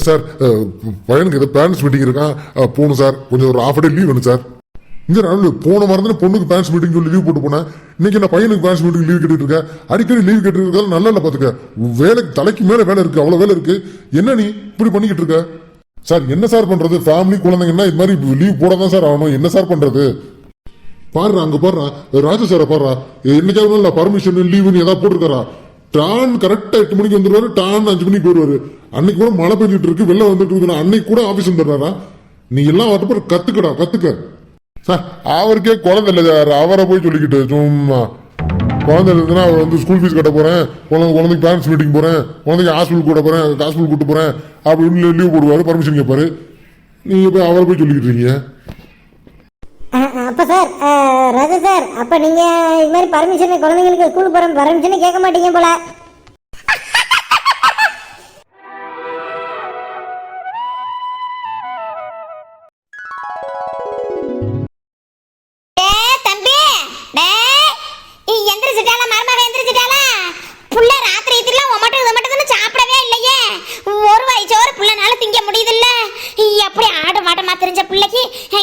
Sir பையனுக்கு ஏதோ parents meeting இருக்கான், போகணும் சார். கொஞ்சம் ஒரு ஹாஃப் டே லீவ் வேணும் சார். இந்த நாள் போன வாரம் தானே பொண்ணுக்கு பேரண்ட்ஸ் மீட்டிங் சொல்லி லீவ் போட்டு போனேன். இன்னைக்கு நான் பையனுக்கு பேரண்ட்ஸ் மீட்டிங் லீவ் கேட்டுட்டு இருக்கேன். அடிக்கடி லீவ் கேட்டு இருக்காது, நல்லா இல்லை பாத்துக்க. வேலைக்கு தலைக்கு மேல வேலை இருக்கு, அவ்வளவு வேலை இருக்கு. என்ன நீ இப்படி பண்ணிக்கிட்டு இருக்க? சார் என்ன சார் பண்றது? ஃபேமிலி குழந்தைங்கன்னா இது மாதிரி லீவ் போடாதான் சார் ஆகணும். என்ன சார் பண்றது? பாருறா, அங்க பாருறா, ராஜா சார பாருறா, என்னைக்காவது பர்மிஷன் லீவுன்னு ஏதாவது போட்டுருக்காரா? டான் கரெக்டா 8 மணிக்கு வந்துருவாரு, டான் 5 மணிக்கு போயிடுவாரு. அன்னைக்கு கூட மழை பெஞ்சிட்டு இருக்கு, வெள்ளம் வந்துட்டு இருக்கு, அன்னைக்கு கூட ஆபீஸ் வந்துடுறாரா? நீ எல்லாம் வரட்டு கத்துக்கடா, கத்துக்க சார். அவருக்கே குழந்தை இல்லை சார், அவரை போய் சொல்லிக்கிட்டு சும்மா. குழந்தை இருந்ததுன்னா அவர் வந்து ஸ்கூல் ஃபீஸ் கட்ட போறேன், குழந்தைக்கு பேரண்ட்ஸ் மீட்டிங் போறேன், குழந்தைக்கு ஹாஸ்பிட்டல் கூட போறேன், ஹாஸ்பிட்டல் கூட்டு போறேன் அப்படின்னு லீவ் போடுவாரு, பர்மிஷன் கேட்பாரு. நீங்க போய் அவரை போய் சொல்லிக்கிட்டு இருக்கீங்க. அப்ப சார் ராஜா சார், அப்ப நீங்க இது மாதிரி பர்மிஷன் குழந்தைங்களுக்கு ஸ்கூல் போற பர்மிஷன் கேட்க மாட்டீங்க போல.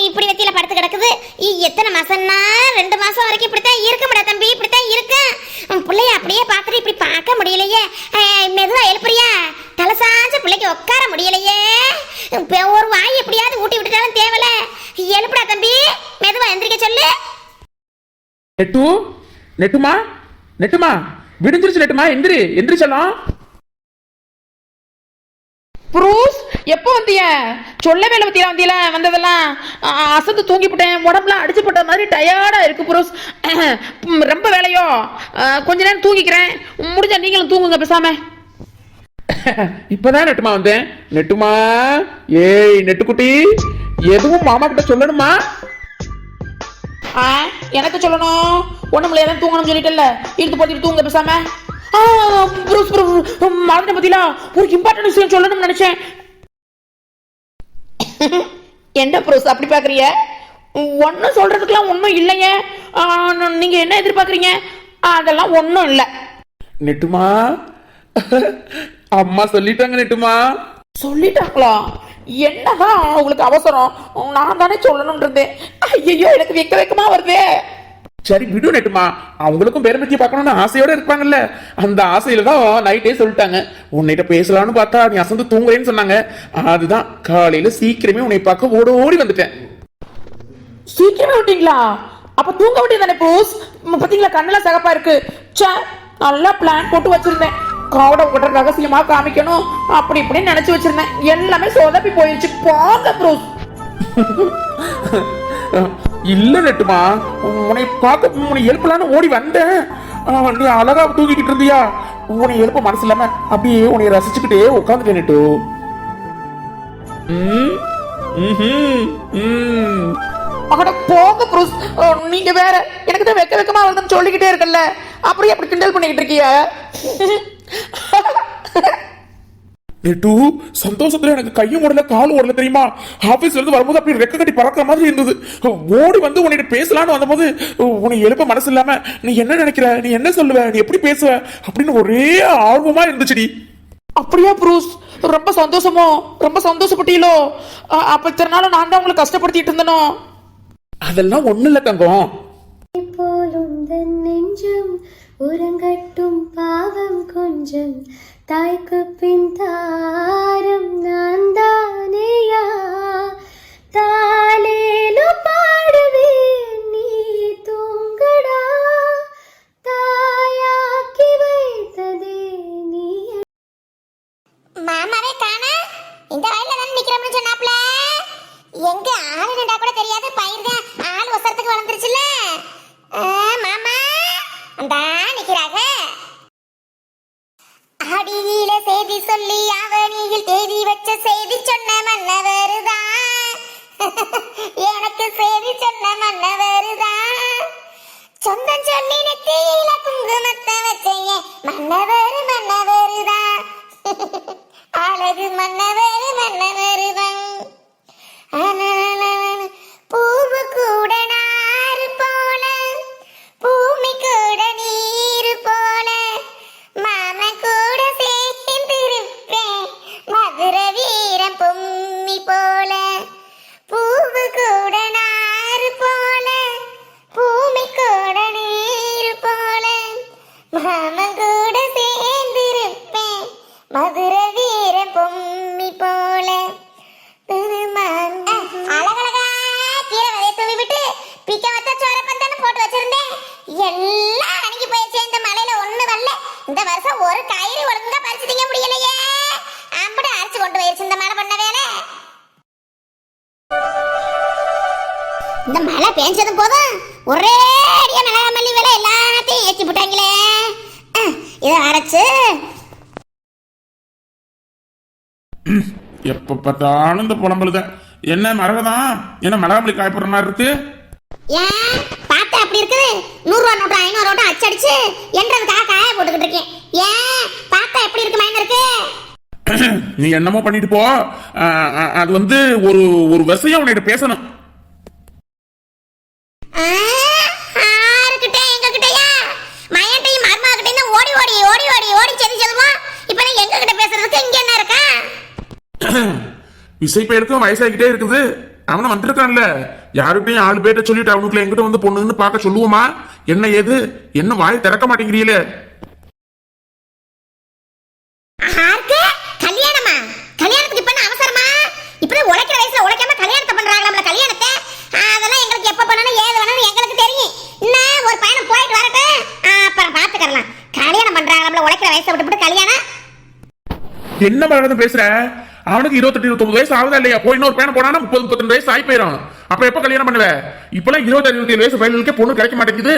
இப்படி வெத்தியில படுத்து கிடக்குது. எத்தனை மாசம்னா 2 மாசம் வரைக்கும் இப்படித்தான் இருக்க முடியாது தம்பி, இப்படித்தான் இருக்கு. பிள்ளைய அப்படியே பாத்துட்டு இப்படி பார்க்க முடியலையே. மெதுவா எழுப்புறியா? தலை சாஞ்ச பிள்ளைக்கு உட்கார முடியலையே. ஒரு வாய் எப்படியாவது ஊட்டி விட்டுட்டாலும் தேவல. எழுப்புடா தம்பி, மெதுவா எந்திரிக்க சொல்லு. நெட்டு, நெட்டுமா, நெட்டுமா விடிஞ்சிருச்சு. நெட்டுமா எந்திரி, எந்திரிச்சலாம். புரூஸ், எப்போ வந்திய? சொல்லவே இல்லை பத்தியா? வந்தியில வந்ததெல்லாம் அசந்து தூங்கி போட்டேன். உடம்புலாம் அடிச்சு போட்ட மாதிரி டயர்டா இருக்கு புரூஸ். ரொம்ப வேலையோ? கொஞ்ச நேரம் தூங்கிக்கிறேன், முடிஞ்சா நீங்களும் தூங்குங்க பேசாம. இப்பதான் நெட்டுமா வந்தேன். நெட்டுமா, ஏய் நெட்டுக்குட்டி, எதுவும் மாமா கிட்ட சொல்லணுமா? எனக்கு சொல்லணும். ஒண்ணுமில்ல, எதாவது தூங்கணும்னு சொல்லிட்டல, இழுத்து போத்திட்டு தூங்க பேசாம. மறந்த பத்தியா ஒரு இம்பார்ட்டன்ட் விஷயம் சொல்லணும்னு நினைச்சேன். என்ன ப்ரோஸ் அப்படி பாக்குறீங்க? ஒன்னும் சொல்றதுக்கெல்லாம் ஒன்னும் இல்லைங்க. நீங்க என்ன எதிர்பார்க்கறீங்க? அதெல்லாம் ஒன்னும் இல்ல. நெட்டுமா, அம்மா சொல்லிட்டாங்க. நெட்டுமா சொல்லிட்டாங்களா? என்னதான் உங்களுக்கு அவசரம்? நான் தானே சொல்லணும்னு இருந்தேன். ஐயோ, எனக்கு வெக்கமா வருதே. சரி விடு நெட்டுமா, அவங்களுக்கும் பேரம்பத்தியை பார்க்கணும்னு ஆசையோட இருப்பாங்கல்ல, அந்த ஆசையில தான் நைட்டே சொல்லிட்டாங்க. உன்னிட்ட பேசலான்னு பார்த்தா நீ அசந்து தூங்குறேன்னு சொன்னாங்க. அதுதான் காலையில சீக்கிரமே உன்னை பார்க்க ஓடி வந்துட்டேன். சீக்கிரமே விட்டீங்களா? அப்ப தூங்க வேண்டியதானே போஸ்? பாத்தீங்களா, கண்ணெல்லாம் சகப்பா இருக்கு. நல்லா பிளான் போட்டு வச்சிருந்தேன். காவட உங்கள்கிட்ட ரகசியமா காமிக்கணும் அப்படி இப்படின்னு நினைச்சு வச்சிருந்தேன். எல்லாமே சொதப்பி போயிடுச்சு. போங்க ப்ரோஸ். இல்ல நெட்டுமா, உன்னை பார்க்க உன்னை எழுப்பலான்னு ஓடி வந்தேன். நீ அழகா தூங்கிக்கிட்டு இருந்தியா, உன்னை எழுப்ப மனசு இல்லாம அப்படியே உன்னை ரசிச்சுக்கிட்டே உட்காந்துட்டேன் நெட்டு. அட போங்க ப்ரோஸ், நீங்க வேற. எனக்கு தான் வெக்கமா வருதுன்னு சொல்லிக்கிட்டே இருக்கல, அப்படியே அப்படி கிண்டல் பண்ணிக்கிட்டு இருக்கிய. நெட்டு, சந்தோஷத்துல எனக்கு கையும் ஓடல காலும் ஓடல தெரியுமா? ஆபீஸ்ல இருந்து வரும்போது அப்படி ரெக்க கட்டி பறக்கிற மாதிரி இருந்தது. ஓடி வந்து உன்னிட்ட பேசலான்னு வந்தபோது உன்னை எழுப்ப மனசு இல்லாம, நீ என்ன நினைக்கிற, நீ என்ன சொல்லுவ, நீ எப்படி பேசுவ அப்படின்னு ஒரே ஆர்வமா இருந்துச்சுடி. அப்படியா ப்ரூஸ்? ரொம்ப சந்தோஷமோ? ரொம்ப சந்தோஷப்பட்டீங்களோ? அப்ப இத்தனை நாள் நான் தான் உங்களை கஷ்டப்படுத்திட்டு இருந்தனோ? அதெல்லாம் ஒண்ணு இல்ல தங்கம். நெஞ்சம் உறங்கட்டும் பாவம் கொஞ்சம், தாய்க்கு பின் தாரம் நான் தானேயா, தாலேலு பாடுவேன் நீ தூங்கடா, தாயாக்கி வைத்ததே நீ. மாமாவே காணா, இந்த வயல்ல தான் நிக்கிறோம்னு சொன்னாப்ல. எங்க ஆளு நின்றா கூட தெரியாது, பயிர் தான் ஆள் ஒசரத்துக்கு வளர்ந்துருச்சுல. மாமா அந்த நிக்கிறாங்க. அடியில செய்தி சொல்லி அவனியில் தேதி வச்ச செய்தி சொன்ன மன்னவருதான், எனக்கு செய்தி சொன்ன மன்னவருதான், சொந்தம் சொல்லி நெத்தியில குங்குமத்தை வச்சையே மன்னவருதான், அழகு மன்னவருதான். பூவு கூட நாறு போல, பூமி கூட நீரு போல, மாம கூட சேர்ந்திருப்பேன் மதுர வீரனே. மதுர வீர பொம்மி போல அழகழகா கீரை விதைய தூவி விட்டு பிக்க வச்ச சோற பந்தான்னு போட்டு வச்சிருந்தேன். எல்லாம் அணுகி போயிடுச்சு. இந்த மலையில ஒண்ணு வரல. இந்த வருஷம் ஒரு காய்கறி ஒழுங்கா பறிச்சு திங்க முடியலையே. அம்பட அரைச்சு கொண்டு போயிருச்சு இந்த மழை பண்ண வேலை. இந்த மழை பெஞ்சதும் போதும் ஒரே அடியா மிளகா மல்லி வேலை எல்லாத்தையும் ஏற்றி போட்டாங்களே. இதை அரைச்சு எப்ப பார்த்தாலும் இந்த புலம்பலுதான். என்ன மரகதான், என்ன மிளகாமல்லி காய்ப்புற மாதிரி இருக்கு? ஏன் பார்த்தா அப்படி இருக்குது? 100 ரூபா நோட்டு 500 நோட்டு அச்சடிச்சு என்றதுக்காக காய போட்டுக்கிட்டு இருக்கேன். ஏன் பார்த்தா எப்படி இருக்கு மைண்ட் இருக்கு? நீ என்னமோ பண்ணிட்டு போ. அது வந்து ஒரு ஒரு விஷயம் உன்கிட்ட பேசணும். ஆறுகிட்ட எங்க கிட்டயா மயன்டையும் மர்மா கிட்ட ஓடி ஓடி ஓடி ஓடி ஓடி செதி செல்வோம். இப்ப நீ எங்க கிட்ட பேசுறதுக்கு இங்க என்ன இருக்கா? விசை பயிலுக்கும் வயசாகிட்டே இருக்குது. அவனை வந்திருக்கான்ல, யாருக்கிட்டையும் 4 பேர்ட்ட சொல்லிட்டு அவனுக்குள்ள எங்கிட்ட வந்து பொண்ணுன்னு பார்க்க சொல்லுவோமா? என்ன ஏது என்ன வாய் திறக்க மாட்டேங்கிறீங்களே? கல்யாணமா? கல்யாணத்துக்கு இப்ப என்ன அவசரமா? இப்பதான் உழைக்கிற வயசுல உழைக்காம கல்யாணத்தை பண்றாங்களா? கல்யாணத்தை அதெல்லாம் எங்களுக்கு எப்ப பண்ணணும் ஏது பண்ணணும் எங்களுக்கு தெரியும். இன்னும் ஒரு பையனை போயிட்டு வரட்டும், அப்புறம் பாத்துக்கலாம். கல்யாணம் பண்றாங்களா? உழைக்கிற வயசை விட்டு கல்யாணம் என்ன மரகதம் பேசுற? அவனுக்கு 28 29 வயசு ஆகுதா இல்லையா? போய் இன்னொரு பையனை போனா 30 32 வயசு ஆகி போயிடும். அப்ப எப்ப கல்யாணம் பண்ணுவ? இப்பெல்லாம் 26 27 வயசு பையனுக்கே பொண்ணு கிடைக்க மாட்டேங்குது.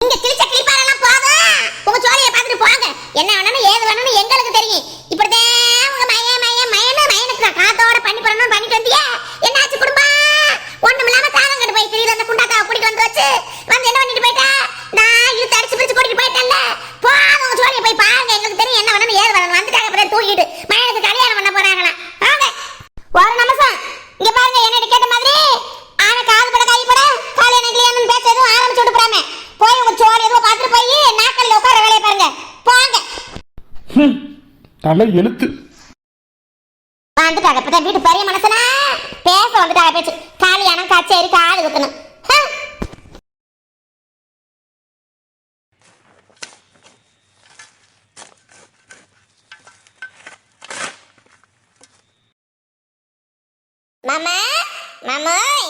இங்க கிழிச்ச கிளிப்பாரெல்லாம் போதும். உங்க சோழியை பார்த்துட்டு போங்க. என்ன வேணும்னு ஏது வேணும்னு எங்களுக்கு தெரியும். இப்படிதான் உங்க மயனுக்கு காத்தோட பண்ணி பண்ணணும் பண்ணிட்டு வந்தியா? என்னாச்சு குடும்பம்? ஒண்ணும் இல்லாம தாகம் கட்டு போய் தெரியுது. அந்த குண்டாக்காவை கூட்டிட்டு வந்து வச்சு வந்து என்ன பண்ணிட்டு போயிட்டா? நான் இழுத்து அடிச்சு பிடிச்சு கூட்டிட்டு போயிட்டேன்ல. போதும் உங்க சோழியை போய் பாருங்க. எங்களுக்கு தெரியும் என்ன வேணும்னு ஏது வேணும். வந்துட்டாங்க அப்புறம் தூக்கிட்டு மயனுக்கு கல்யாணம் பண்ண போறாங்களா? வாங்க ஒரு நிமிஷம் இங்க பாருங்க. என்ன கேட்ட மாதிரி ஆனா காது பட கை பட கல்யாணம் கல்யாணம் பேச எதுவும் ஆரம்பிச்சு விட்டு போறாம போய் உங்க சோறு எதுவும் பார்த்துட்டு போய் நாக்கல்ல உட்கார வேலையை பாருங்க. போங்க. தலை எழுத்து வந்துட்டாங்க. இப்பதான் வீட்டு பெரிய மனசனா பேச வந்துட்டாங்க. பேச்சு கல்யாணம் கச்சேரி காது குத்தணும். மாமா மாமாய்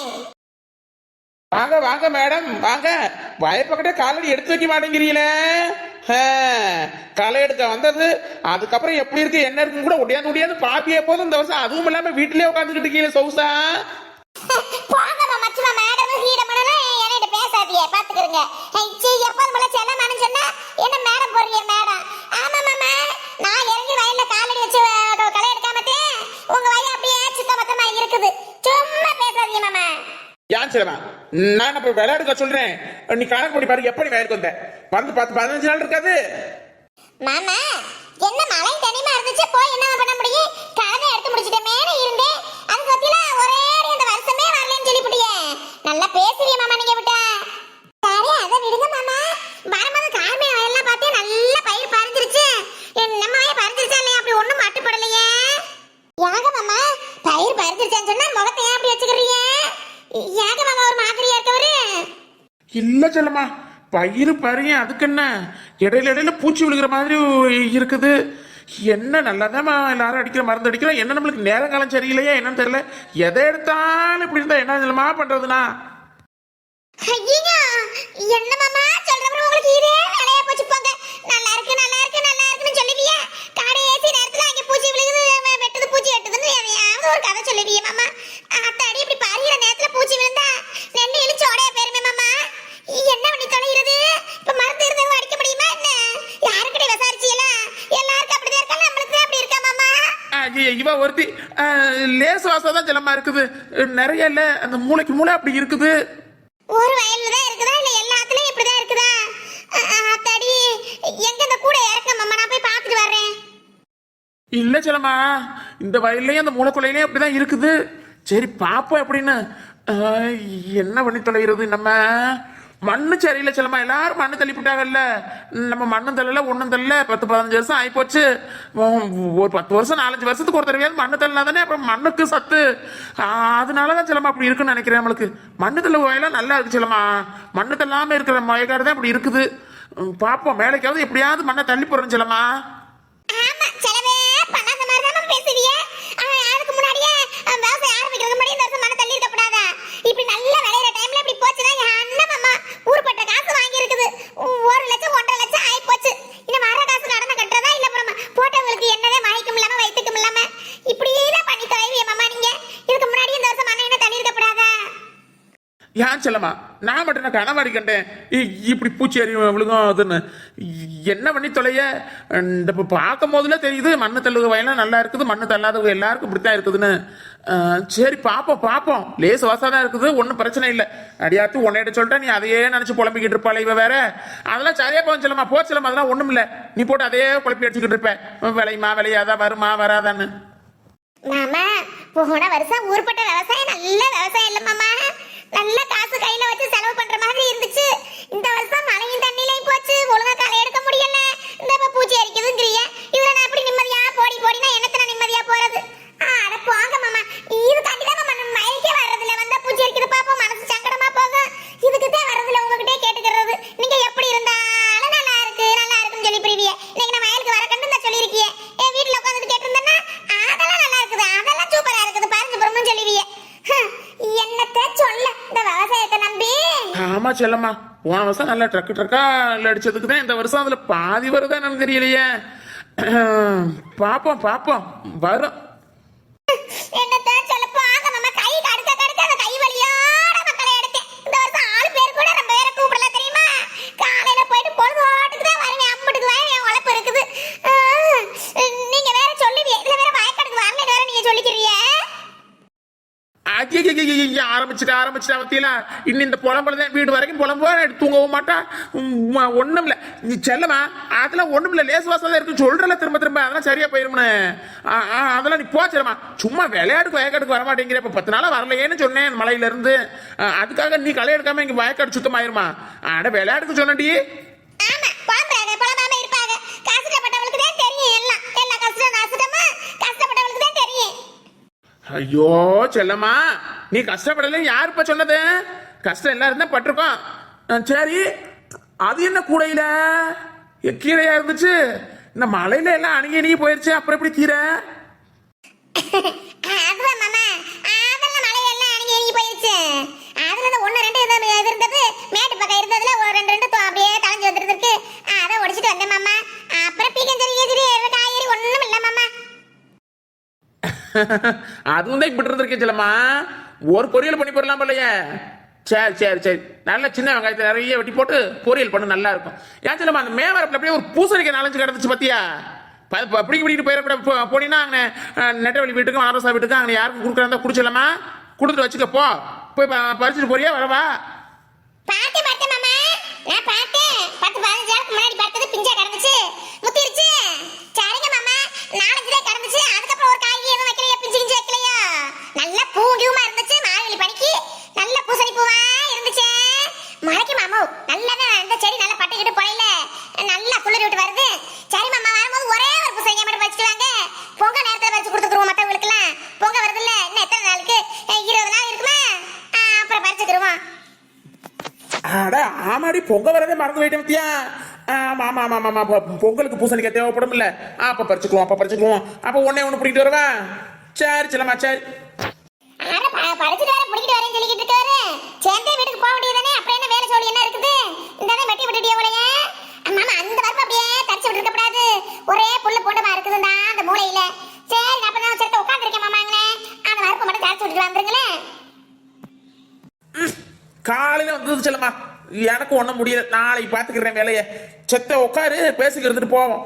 வாங்க வாங்க மேடம் வாங்க. வயப்பக்கிட்டே காலடி எடுத்து வைக்க மாட்டேங்கிறீங்களே. களை எடுக்க வந்தது அதுக்கப்புறம் எப்படி இருக்கு என்ன இருக்குன்னு கூட ஒடியாது பாப்பியே போதும் இந்த வருஷம். அதுவும் இல்லாம வீட்டிலேயே உட்காந்துக்கிட்டு இருக்கீங்க சௌசா. போங்க மாமா. சும்மா மேடம் ஹீரமனலாம் என்கிட்ட பேசாதீங்க பாத்துக்கிறங்க. எப்போதும் போல செல்லமானு சொன்னா என்ன மேடம் போறீங்க மேடம்? ஆமா மாமா, நான் இறங்கி வயல்ல காலடி வச்சு களை எடுக்காமத்தே உங்க வயல் அப்படியே சுத்த மொத்தமா இருக்குது. சும்மா பேசாதீங்க மாமா. ஏன் சரிமா நான் இப்ப விளையாடுக்க சொல்றேன். நீ கணக்கு பண்ணி பாரு எப்படி வயலுக்கு வந்த வந்து 10-15 நாள் இருக்காது. மாமா என்ன மழை தனிமா இருந்துச்சு. போய் என்ன பண்ண முடியும்? கதை எடுத்து முடிச்சிட்டே மேல இருந்தேன். அது பத்தில ஒரே இந்த வருஷமே வரலன்னு சொல்லிவிட்டியே. நல்லா பேசுறிய மாமா நீங்க விட்டா. சரி அதை விடுங்க மாமா. வரும்போது கார்மே வயல்லாம் பார்த்தே நல்ல பயிர் பறிஞ்சிருச்சு. நம்ம வயல் பறிஞ்சிருச்சா இல்லையா? அப்படி ஒண்ணும் மட்டுப்படலையே. யாங்க மாமா பயிர் பறிஞ்சிருச்சான்னு சொன்னா முகத்தை ஏன் அப்படி வச்சுக்கிறீங்க? யாங்க மாமா ஒரு மாதிரியா இருக்கவரு? இல்ல செல்லம்மா பயிர் பாருங்க. அதுக்கு என்ன இடையில பூச்சி விழுகிற மாதிரி இருக்குது. என்ன நல்லாதான் எல்லாரும் அடிக்கிற மருந்து அடிக்கிறோம். என்ன நம்மளுக்கு நேரம் காலம் சரியில்லையா என்னன்னு தெரியல. எதை எடுத்தாலும் இப்படி இருந்தா என்ன செல்லமா பண்றதுனா? ஐயா என்ன மாமா சொல்றவங்க உங்களுக்கு இதே வேலையா போச்சு போங்க. நல்லா இருக்கு நல்லா இருக்கு நல்லா இருக்குன்னு சொல்லுவீங்க. கடைசி நேரத்துல அங்க பூச்சி விழுகுது வெட்டுது பூச்சி வெட்டுதுன்னு எதையாவது ஒரு கதை சொல்லுவீங்க மாமா. அத்தாடி இப்படி பறிகிற நேரத்துல பூச்சி விழுந்தா நெல்லு இழிச்சோடைய பேருமே மாமா. என்ன பண்ணி தொலைகிறது? இப்ப மருந்து இருந்தவங்க அடிக்க முடியுமா என்ன? யாருக்கிட்ட விசாரிச்சீங்களா? எல்லாருக்கும் அப்படிதான் இருக்கா நம்மளுக்கு அப்படி இருக்கா மாமா? இவ ஒருத்தி லேச வாசம் செல்லமா இருக்குது. நிறைய இல்ல அந்த மூளைக்கு மூளை அப்படி இருக்குது. ஒரு வயல்ல தான் இருக்குதா இல்ல எல்லாத்துலயும் இப்படிதான் இருக்குதா? அத்தாடி எங்க இந்த கூட இறக்க மாமா. நான் போய் பார்த்துட்டு வர்றேன். இல்ல செல்லம்மா இந்த வயல்லையும் அந்த மூளைக்குள்ளையிலையும் அப்படிதான் இருக்குது. சரி பாப்போம் எப்படின்னு. என்ன பண்ணி தொலைகிறது? நம்ம மண்ணு சரியில்லை செல்லம்மா. எல்லாரும் மண்ணு தள்ளிவிட்டாங்கல்ல. நம்ம மண்ணும் தள்ளல ஒன்னும் தள்ளல. 10-15 வருஷம் ஆயிப்போச்சு. ஒரு 10 வருஷம் 4-5 வருஷத்துக்கு ஒரு தடவையாவது மண்ணு தள்ளனா தானே அப்புறம் மண்ணுக்கு சத்து. அதனாலதான் செல்லம்மா அப்படி இருக்குன்னு நினைக்கிறேன். நம்மளுக்கு மண்ணு தள்ள வயலாம் நல்லா இருக்கு செல்லம்மா. மண்ணு தள்ளாம இருக்கிற வயக்காடு தான் அப்படி இருக்குது. பாப்போம் மேலைக்காவது எப்படியாவது மண்ணை தள்ளி போறோம் செல்லம்மா. ஆமா செலவு உங்களுக்கு என்னதான் வாய்க்கும் இல்லாம வயிற்றுக்கும் இல்லாம இப்படியே தான் பண்ணி தொலைவிய மாமா நீங்க. இதுக்கு முன்னாடி இந்த வருஷம் மண்ணை என்ன தண்ணி இருக்கப்படாதா? ஏன் செல்லம்மா, நான் மட்டும் நான் கனவாடி கண்டேன் இப்படி பூச்சி அறிவு விழுகும் அதுன்னு. என்ன பண்ணி தொலைய? இந்த இப்போ பார்க்கும் போதுல தெரியுது மண்ணு தள்ளுக வயலாம் நல்லா இருக்குது, மண்ணு தள்ளாதவங்க எல்லாருக்கும் இப்படித்தான் இருக்குதுன்னு. சரி பார்ப்போம் பார்ப்போம், லேசு வாசாதான் இருக்குது, ஒன்றும் பிரச்சனை இல்லை. அடியாத்து உன்னையிட்ட சொல்லிட்டா நீ அதையே நினைச்சு புலம்பிக்கிட்டு இருப்பாள் இவ வேற. அதெல்லாம் சரியா போகும் செல்லம்மா, போச்சலம்மா, அதெல்லாம் ஒன்றும் இல்லை. நீ போட்டு அதையே குழப்பி அடிச்சுக்கிட்டு இருப்பேன், விளையுமா விளையாதா வருமா வராதான்னு. மாமா போன வருஷம் ஊர்பட்ட விவசாயம் நல்ல விவசாயம் இல்ல மாமா. நல்ல காசு கையில வச்சு செலவு பண்ற மாதிரி இருந்துச்சு. இந்த வருஷம் மழையும் தண்ணிலையும் போச்சு, ஒழுங்கா களை எடுக்க முடியல. இந்த பூச்சி அரிக்குதுங்கிறிய, இதுல நான் எப்படி நிம்மதியா போடி போடினா என்னத்த நான் நிம்மதியா போறது? அட போங்க மாமா, இது கண்டிப்பா மாமா நம்ம மயக்கே வர்றதில்ல. வந்தா பூச்சி அரிக்குது பாப்போம், மனசு சங்கடமா போகும். இதுக்கு தான் வர்றதில்ல, உங்ககிட்டே கேட்டுக்கிறது. நீங்க எப்படி இருந்தாலும் நல்லா இருக்குன்னு சொல்லி பிரிவிய. இன்னைக்கு நான் வயலுக்கு வர கண்டு நான் சொல்லியிருக்கிய. என் வீட்டுல உட்காந்துட்டு கேட்டிருந்தேன்னா அதெல்லாம் நல்லா இருக்குது, அதெல்லாம் சூப்பரா இருக்குது பாருங்க பிரம்மன் சொல்லுவிய. என்னத்த சொல்ல இந்த விவசாயத்தை நம்பி. ஆமா செல்லம்மா, போன வருஷம் நல்லா ட்ரக்கா அடிச்சதுக்கு தான் இந்த வருஷம் அதுல பாதி வருதா என்னன்னு தெரியலையே. பாப்போம் பாப்போம் வரும். என்னத்த சொல்ல போங்க மாமா, கை கடுக்க அந்த கை வலியோட மக்களை எடுத்தேன். இந்த வருஷம் ஆளு பேர் கூட நம்ம வேற கூப்பிடல தெரியுமா? காலையில போயிட்டு பொழுது ஓட்டுக்கு தான் வருவேன், அம்புட்டுக்கு வரேன், என் உழைப்பு இருக்குது. நீங்க வேற சொல்லுவீங்க, இதுல வேற வயக்காடுக்கு வரல வேற நீங்க சொல்லிக்கிறீங்க. ஆரம்பிச்சுட்டா பத்தியில இன்னும் இந்த புலம்புலதான் வீடு வரைக்கும் புலம்புவா, தூங்கவும் மாட்டா. ஒண்ணும் இல்ல நீ செல்லமா, அதெல்லாம் ஒண்ணும் இல்ல, லேசு வாசம் இருக்கு சொல்றல திரும்ப திரும்ப, அதெல்லாம் சரியா போயிரும்னு. அதெல்லாம் நீ போச்சலமா, சும்மா விளையாட்டுக்கு வயக்காட்டுக்கு வர மாட்டேங்கிற. இப்ப 10 நாளா வரலையேன்னு சொன்னேன் மலையில இருந்து. அதுக்காக நீ களை எடுக்காம இங்க வயக்காடு சுத்தமாயிருமா? ஆட விளையாட்டுக்கு சொன்னடி. ஆமா புலம்பாங்க, புலம்பாம இருப்பாங்க. கஷ்டப்பட்டவங்களுக்கு தான் தெரியும், எல்லாம் எல்லா கஷ்டமா கஷ்டப்பட்டவங்களுக்கு தான் தெரியும். ஐயோ செல்லம்மா, நீ கஷ்டப்படல யார் இப்ப சொன்னது? கஷ்டம் எல்லாரும் தான் பட்டிருக்கோம். சரி, அது என்ன கூடையில கீரையா இருந்துச்சு? இந்த மலையில எல்லாம் அணுகி போயிருச்சு, அப்புறம் எப்படி கீரை? அதுதான் மாமா, அதெல்லாம் மலையெல்லாம் அணுகி போயிருச்சு. அதுல இந்த 1 2 இருந்தது, மேட்டு பக்கம் இருந்ததுல ஒரு 2 2 அப்படியே தளைஞ்சு வந்துருக்கு. அதை உடைச்சிட்டு வந்தேன் மாமா. அப்புறம் பீக்கஞ்சரி காய்கறி ஒண்ணும் இல்ல மாமா. அதுவும் தான் இப்படி இருந்திருக்கேன் செல்லம்மா, ஒரு பொரியல் பண்ணி போடலாம் போலையே. சரி சரி சரி, நல்ல சின்ன வெங்காயத்தை நிறைய வெட்டி போட்டு பொரியல் பண்ணு, நல்லா இருக்கும். ஏன் செல்லம்மா, அந்த மேவரப்பில் அப்படியே ஒரு பூசணிக்காய் 4 கிடந்துச்சு பத்தியா? பிடிக்கிட்டு போயிட போனீங்கன்னா அங்கே நெட்டவழி வீட்டுக்கும் ஆரோசா வீட்டுக்கும் அங்கே யாருக்கும் கொடுக்குறதா குடிச்சலாமா, கொடுத்துட்டு வச்சுக்க போ. போய் பறிச்சுட்டு போறியா வரவா? பாத்து மாமா, நான் பார்த்தேன். 10 15 நாளுக்கு முன்னாடி பார்த்தது பிஞ்சா கிடந்துச்சு, முத்திருச்சு. சரிங்க மாமா, 4 5 கிடந்துச்சு. அதுக்கப்புறம் ஒரு காய் எதுவும் வைக்கலையா, பிஞ்சு கிஞ்சு வைக்கலையா? நல்ல பூங்கியுமா இருந்துச்சு, மார்கழி பனிக்கு நல்ல பூசணி பூவா இருந்துச்சு. மழைக்கு மாமா நல்லதான் இந்த செடி நல்லா பட்டுக்கிட்டு போயில நல்லா துளிர் விட்டு வருது. சரி மாமா, வரும்போது ஒரே ஒரு பூசணிக்காய் மட்டும் வச்சுட்டு வாங்க. பொங்க நேரத்தில் பறிச்சு கொடுத்துக்குருவோம் மற்றவங்களுக்கு எல்லாம். பொங்க வருது இல்ல, இன்னும் எத்தனை நாளுக்கு? 20 நாள் இருக்குமா? அப்புறம் பறிச்சுக்கிருவோம். அட ஆமாடி, பொங்க வரதே மறந்து போயிட்டேன் பத்தியா? ஆமா ஆமா ஆமா ஆமா, பொங்கலுக்கு பூசணிக்காய் தேவைப்படும் இல்ல, அப்ப பறிச்சுக்குவோம். அப்ப ஒன்னே ஒண்ணு பிடிக்கிட்டு வரவா? சரி செல்லம்மா சரி. படிச்சுட்டு வர பிடிக்கிட்டு வரேன்னு சொல்லிக்கிட்டு இருக்காரு. சேர்ந்தே வீட்டுக்கு போக வேண்டியதானே, அப்புறம் என்ன வேலை சொல்லி என்ன இருக்குது? இந்த வெட்டி விட்டுட்டிய உடைய மாமா, அந்த வரப்பு அப்படியே தரிச்சு விட்டு இருக்கக்கூடாது, ஒரே புல்லு போட்டமா இருக்குதுண்டா அந்த மூலையில. சரி, நான் அப்ப நான் சேர்த்து உட்காந்துருக்கேன் மாமாங்களே, அந்த வரப்பு மட்டும் தரிச்சு விட்டுட்டு வந்துருங்களேன். காலையில வந்தது செல்லம்மா, எனக்கு ஒண்ணும் முடியல, நாளைக்கு பாத்துக்கிறேன் வேலையை. செத்த உட்காரு, பேசிக்கிறதுட்டு போவோம்.